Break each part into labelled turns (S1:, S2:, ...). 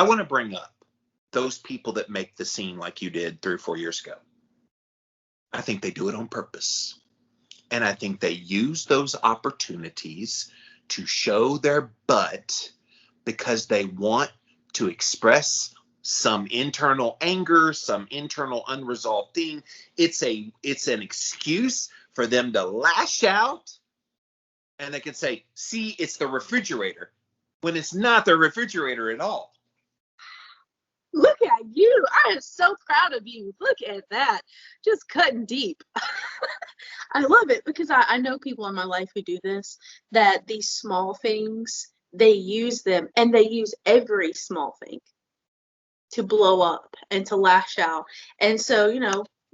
S1: I want to bring up those people that make the scene like you did 3 or 4 years ago. I think they do it on purpose. And I think they use those opportunities to show their butt because they want to express some internal anger, some internal unresolved thing. It's an excuse for them to lash out, and they can say, see, it's the refrigerator, when it's not the refrigerator at all.
S2: Look at you. I am so proud of you. Look at that. Just cutting deep. I love it because I know people in my life who do this, that these small things, they use them, and they use every small thing to blow up and to lash out. And so,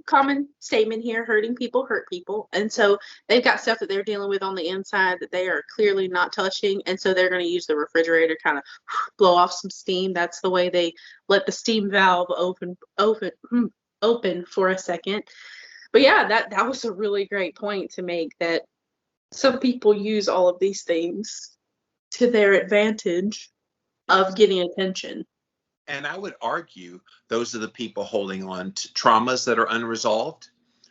S2: common statement here, hurting people hurt people. And so they've got stuff that they're dealing with on the inside that they are clearly not touching. And so they're going to use the refrigerator to kind of blow off some steam. That's the way they let the steam valve open for a second. But yeah, that was a really great point to make, that some people use all of these things to their advantage of getting attention.
S1: And I would argue those are the people holding on to traumas that are unresolved,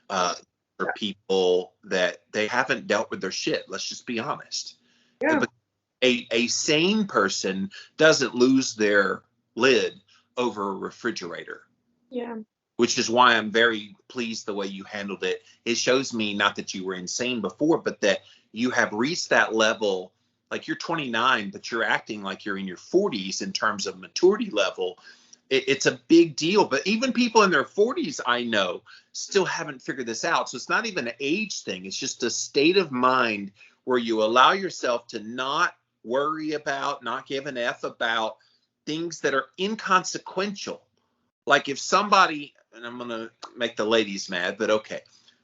S1: for people that they haven't dealt with their shit. Let's just be honest.
S2: Yeah.
S1: A sane person doesn't lose their lid over a refrigerator.
S2: Yeah.
S1: Which is why I'm very pleased the way you handled it. It shows me not that you were insane before, but that you have reached that level. Like, you're 29, but you're acting like you're in your 40s in terms of maturity level. It's a big deal. But even people in their 40s, I know, still haven't figured this out. So it's not even an age thing. It's just a state of mind where you allow yourself to not worry about, not give an F about things that are inconsequential. Like if somebody, and I'm going to make the ladies mad, but okay.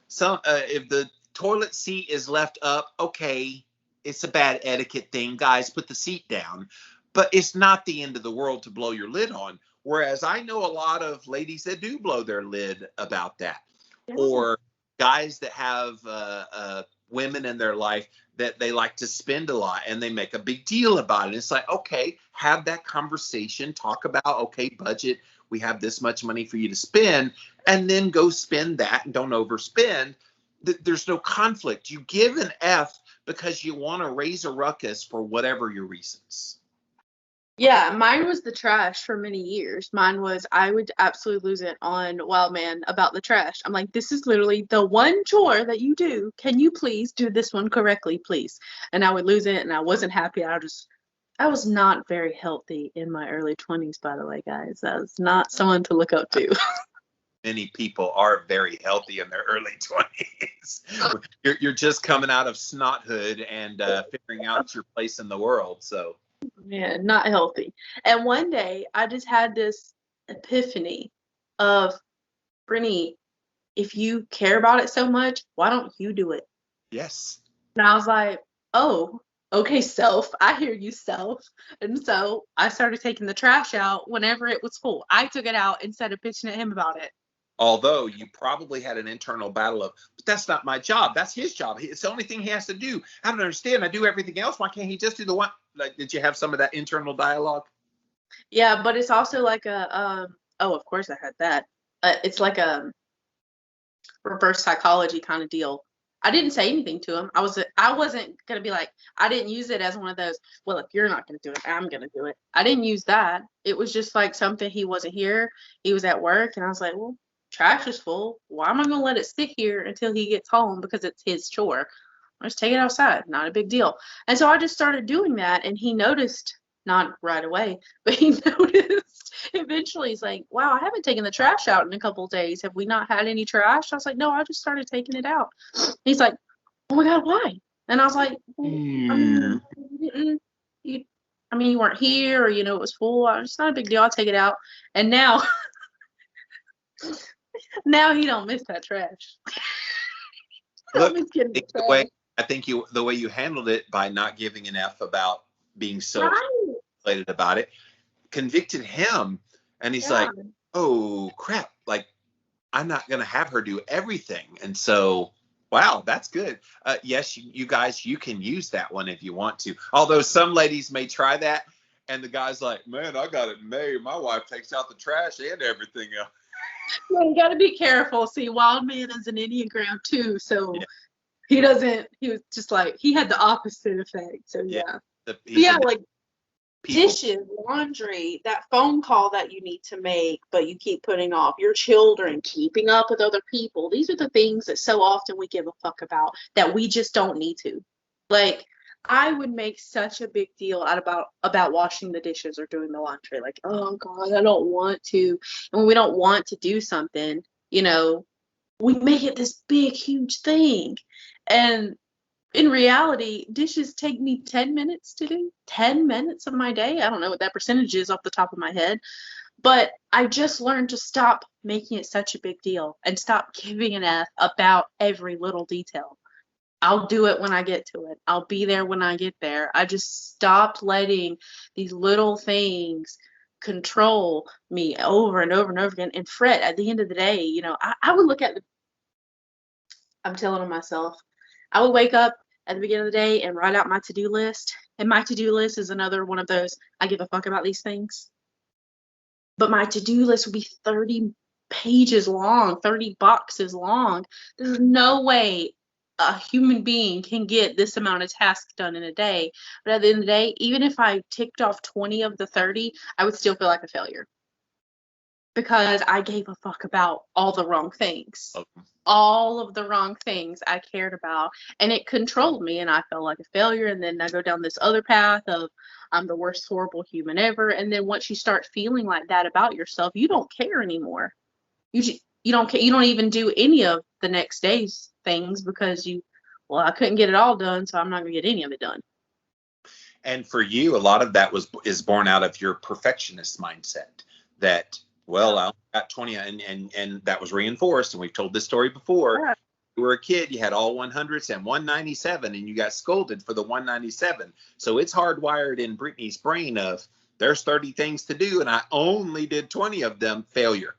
S1: So if the toilet seat is left up, okay, it's a bad etiquette thing. Guys, put the seat down. But it's not the end of the world to blow your lid on. Whereas I know a lot of ladies that do blow their lid about that. Yeah. Or guys that have women in their life that they like to spend a lot and they make a big deal about it. It's like, okay, have that conversation. Talk about, okay, budget. We have this much money for you to spend, and then go spend that and don't overspend. There's no conflict. You give an F because you want to raise a ruckus for whatever your reasons.
S2: Yeah, mine was the trash for many years. Mine was, I would absolutely lose it on Wild Man about the trash. I'm like, this is literally the one chore that you do. Can you please do this one correctly, please? And I would lose it, and I wasn't happy. I was not very healthy in my early 20s, by the way, guys. I was not someone to look up to.
S1: Many people are very healthy in their early 20s. You're just coming out of snothood and figuring out your place in the world. So,
S2: yeah, not healthy. And one day I just had this epiphany of, Brittany, if you care about it so much, why don't you do it?
S1: Yes.
S2: And I was like, oh, okay, self. I hear you, self. And so I started taking the trash out whenever it was full. I took it out instead of bitching at him about it.
S1: Although you probably had an internal battle of, but that's not my job. That's his job. It's the only thing he has to do. I don't understand. I do everything else. Why can't he just do the one? Like, did you have some of that internal dialogue?
S2: Yeah, but it's also like a, oh, of course I had that. It's like a reverse psychology kind of deal. I didn't say anything to him. I wasn't going to be like, I didn't use it as one of those, well, if you're not going to do it, I'm going to do it. I didn't use that. It was just like something, he wasn't here. He was at work. And I was like, well, trash is full. Why am I going to let it sit here until he gets home because it's his chore? I'll just take it outside. Not a big deal. And so I just started doing that, and he noticed, not right away, but he noticed eventually. He's like, wow, I haven't taken the trash out in a couple of days. Have we not had any trash? I was like, no, I just started taking it out. He's like, oh my God, why? And I was like, well, you weren't here, or, it was full. It's not a big deal. I'll take it out. And now he don't miss that trash.
S1: Look, I think the way you handled it by not giving an F about being so excited about it convicted him, and he's like, oh crap, like, I'm not gonna have her do everything. And so, wow, that's good. Yes, you guys, you can use that one if you want to, although some ladies may try that And the guy's like, man, I got it made. My wife takes out the trash and everything else.
S2: Yeah, you got to be careful. See, Wild Man is an Enneagram too, so he was just like, he had the opposite effect. So yeah. Like
S1: people.
S2: Dishes, laundry, that phone call that you need to make, but you keep putting off, your children, keeping up with other people. These are the things that so often we give a fuck about that we just don't need to. Like, I would make such a big deal out about washing the dishes or doing the laundry. Like, oh God, I don't want to. And when we don't want to do something, we make it this big, huge thing. And in reality, dishes take me 10 minutes to do. 10 minutes of my day. I don't know what that percentage is off the top of my head. But I just learned to stop making it such a big deal and stop giving an F about every little detail. I'll do it when I get to it. I'll be there when I get there. I just stopped letting these little things control me over and over and over again and fret. At the end of the day, I would look at I'm telling myself, I would wake up at the beginning of the day and write out my to-do list. And my to-do list is another one of those, I give a fuck about these things. But my to-do list would be 30 pages long, 30 boxes long. There's no way a human being can get this amount of tasks done in a day. But at the end of the day, even if I ticked off 20 of the 30, I would still feel like a failure. Because I gave a fuck about all the wrong things. Okay. All of the wrong things I cared about. And it controlled me, and I felt like a failure. And then I go down this other path of I'm the worst, horrible human ever. And then once you start feeling like that about yourself, you don't care anymore. You don't care. You don't even do any of the next day's things because I couldn't get it all done, so I'm not going to get any of it done.
S1: And for you, a lot of that is born out of your perfectionist mindset that, well, I got 20 and that was reinforced. And we've told this story before. Yeah. You were a kid, you had all 100s and 197 and you got scolded for the 197. So it's hardwired in Brittany's brain of there's 30 things to do and I only did 20 of them. Failure.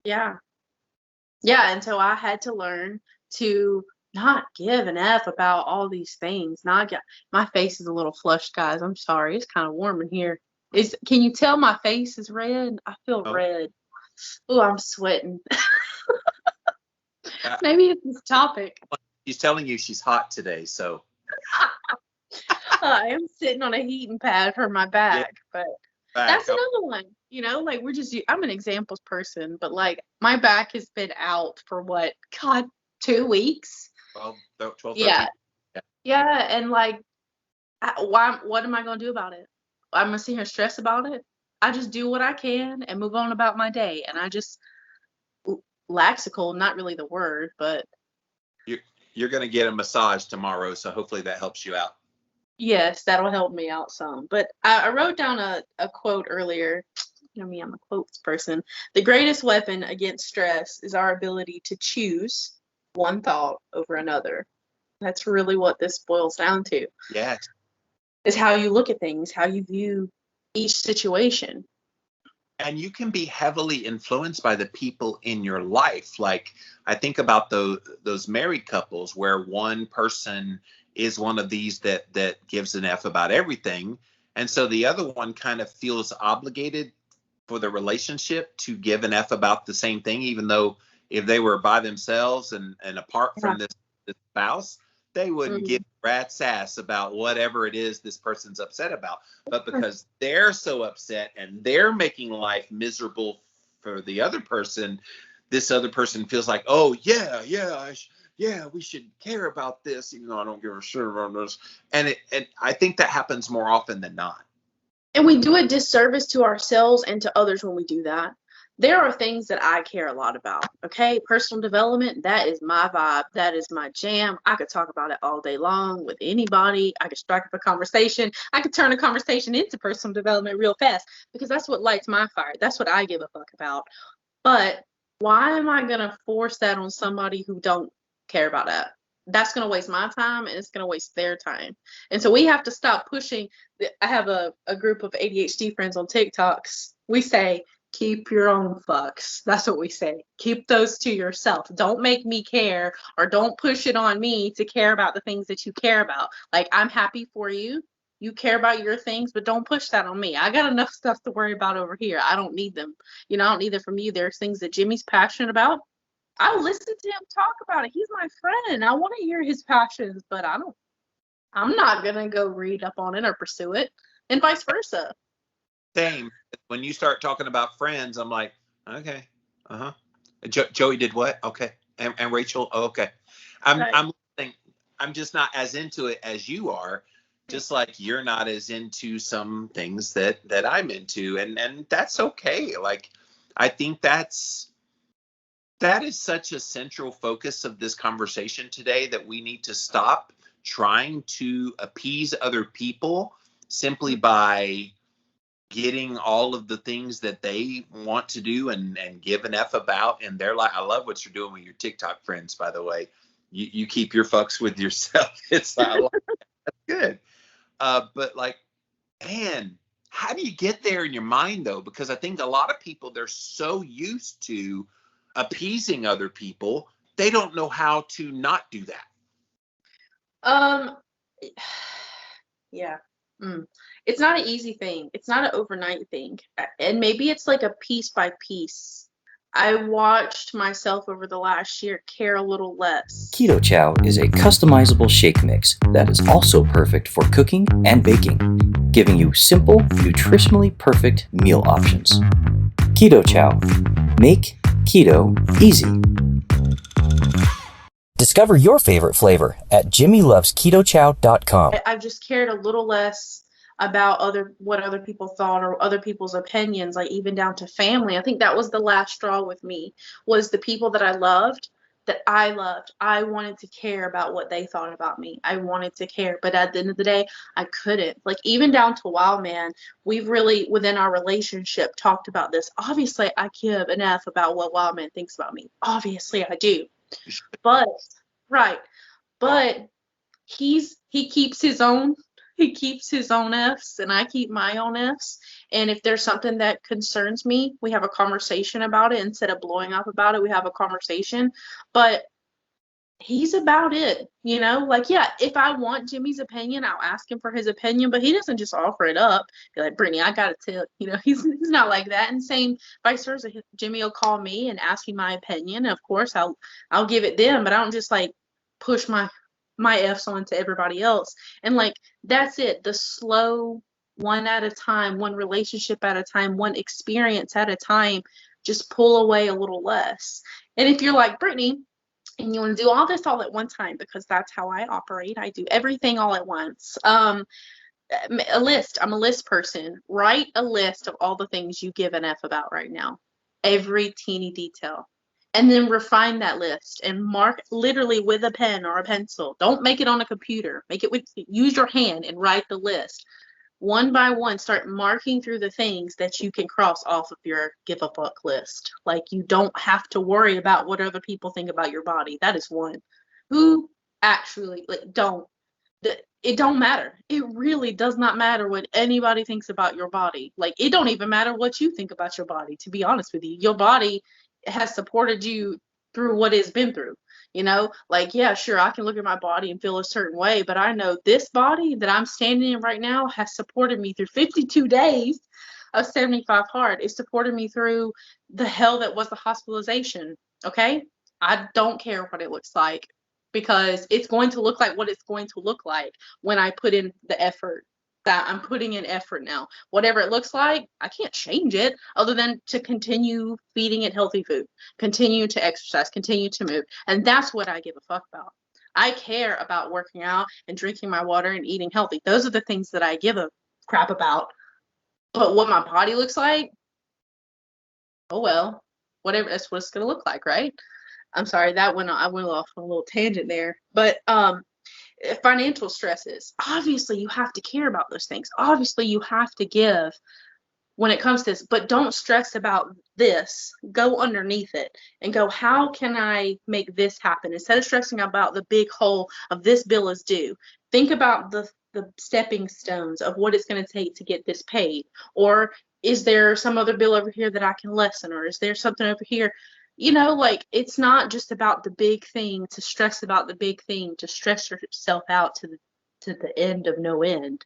S2: Yeah. Yeah. And so I had to learn to not give an F about all these things. My face is a little flushed, guys. I'm sorry. It's kind of warm in here. Can you tell my face is red? I feel red. Oh, I'm sweating. Maybe it's this topic.
S1: She's telling you she's hot today, so.
S2: I am sitting on a heating pad for my back, but that's another one. I'm an examples person, but like my back has been out for 2 weeks? 12, 13. Yeah, and like, what am I going to do about it? I'm going to sit here and stress about it. I just do what I can and move on about my day. And I just, laxical, not really the word, but.
S1: You're going to get a massage tomorrow, so hopefully that helps you out.
S2: Yes, that'll help me out some. But I wrote down a quote earlier. I'm a quotes person. The greatest weapon against stress is our ability to choose one thought over another. That's really what this boils down to.
S1: Yes.
S2: Is how you look at things, how you view each situation.
S1: And you can be heavily influenced by the people in your life. Like I think about those married couples where one person is one of these that gives an F about everything. And so the other one kind of feels obligated for the relationship to give an F about the same thing, even though if they were by themselves and apart from this spouse, they wouldn't give rat's ass about whatever it is this person's upset about. But because they're so upset and they're making life miserable for the other person, this other person feels like, oh, we should care about this, even though I don't give a shit about this. And I think that happens more often than not.
S2: And we do a disservice to ourselves and to others when we do that. There are things that I care a lot about, okay? Personal development, that is my vibe. That is my jam. I could talk about it all day long with anybody. I could strike up a conversation. I could turn a conversation into personal development real fast because that's what lights my fire. That's what I give a fuck about. But why am I going to force that on somebody who don't care about that? That's going to waste my time and it's going to waste their time. And so we have to stop pushing. I have a group of ADHD friends on TikToks. We say, keep your own fucks. That's what we say. Keep those to yourself. Don't make me care or don't push it on me to care about the things that you care about. Like, I'm happy for you. You care about your things, but don't push that on me. I got enough stuff to worry about over here. I don't need them. I don't need them from you. There's things that Jimmy's passionate about. I'll listen to him talk about it. He's my friend. I want to hear his passions, but I'm not going to go read up on it or pursue it, and vice versa.
S1: Same. When you start talking about friends, I'm like, okay, Joey did what? Okay, and Rachel, okay. I'm just not as into it as you are. Just like you're not as into some things that I'm into, and that's okay. Like, I think that is such a central focus of this conversation today, that we need to stop trying to appease other people simply by getting all of the things that they want to do and give an F about in their life. I love what you're doing with your TikTok friends, by the way. You keep your fucks with yourself. It's that's good. But like, man, how do you get there in your mind though? Because I think a lot of people, they're so used to appeasing other people, they don't know how to not do that.
S2: Yeah. It's not an easy thing. It's not an overnight thing. And maybe it's like a piece by piece. I watched myself over the last year care a little less.
S3: Keto Chow is a customizable shake mix that is also perfect for cooking and baking, giving you simple, nutritionally perfect meal options. Keto Chow. Make keto easy. Discover your favorite flavor at jimmylovesketochow.com.
S2: I've just cared a little less about what other people thought or other people's opinions, like even down to family. I think that was the last straw with me, was the people that I loved. I wanted to care about what they thought about me. I wanted to care, but at the end of the day, I couldn't. Like, even down to Wildman, we've really, within our relationship, talked about this. Obviously, I give an F about what Wildman thinks about me. Obviously, I do. But he keeps his own F's, and I keep my own F's. And if there's something that concerns me, we have a conversation about it. Instead of blowing up about it, we have a conversation. But he's about it, like, yeah, if I want Jimmy's opinion, I'll ask him for his opinion, but he doesn't just offer it up. Be like, Brittany, I gotta tell, he's not like that. And same vice versa. Jimmy will call me and ask me my opinion. Of course, I'll give it them, but I don't just like push my F's onto everybody else. And like, that's it. The slow, one at a time, one relationship at a time, one experience at a time, just pull away a little less. And if you're like Brittany, and you want to do all this all at one time, because that's how I operate. I do everything all at once. A list. I'm a list person. Write a list of all the things you give an F about right now. Every teeny detail. And then refine that list and mark literally with a pen or a pencil. Don't make it on a computer. Use your hand and write the list. One by one, start marking through the things that you can cross off of your give a fuck list. Like, you don't have to worry about what other people think about your body. That is one. Who actually, it don't matter. It really does not matter what anybody thinks about your body. Like, it don't even matter what you think about your body, to be honest with you. Your body has supported you through what it's been through. Like, yeah, sure, I can look at my body and feel a certain way, but I know this body that I'm standing in right now has supported me through 52 days of 75 hard. It supported me through the hell that was the hospitalization. Okay? I don't care what it looks like, because it's going to look like what it's going to look like when I put in the effort. That I'm putting in effort now. Whatever it looks like, I can't change it other than to continue feeding it healthy food, continue to exercise, continue to move. And that's what I give a fuck about. I care about working out and drinking my water and eating healthy. Those are the things that I give a crap about. But what my body looks like, oh well, whatever, that's what it's going to look like, right? I'm sorry, I went off on a little tangent there. But financial stresses, obviously you have to care about those things. Obviously you have to give when it comes to this, but don't stress about this. Go underneath it and go, how can I make this happen? Instead of stressing about the big hole of this bill is due, think about the stepping stones of what it's going to take to get this paid. Or is there some other bill over here that I can lessen? Or is there something over here? Like, it's not just about the big thing to stress about the big thing, to stress yourself out to the end of no end.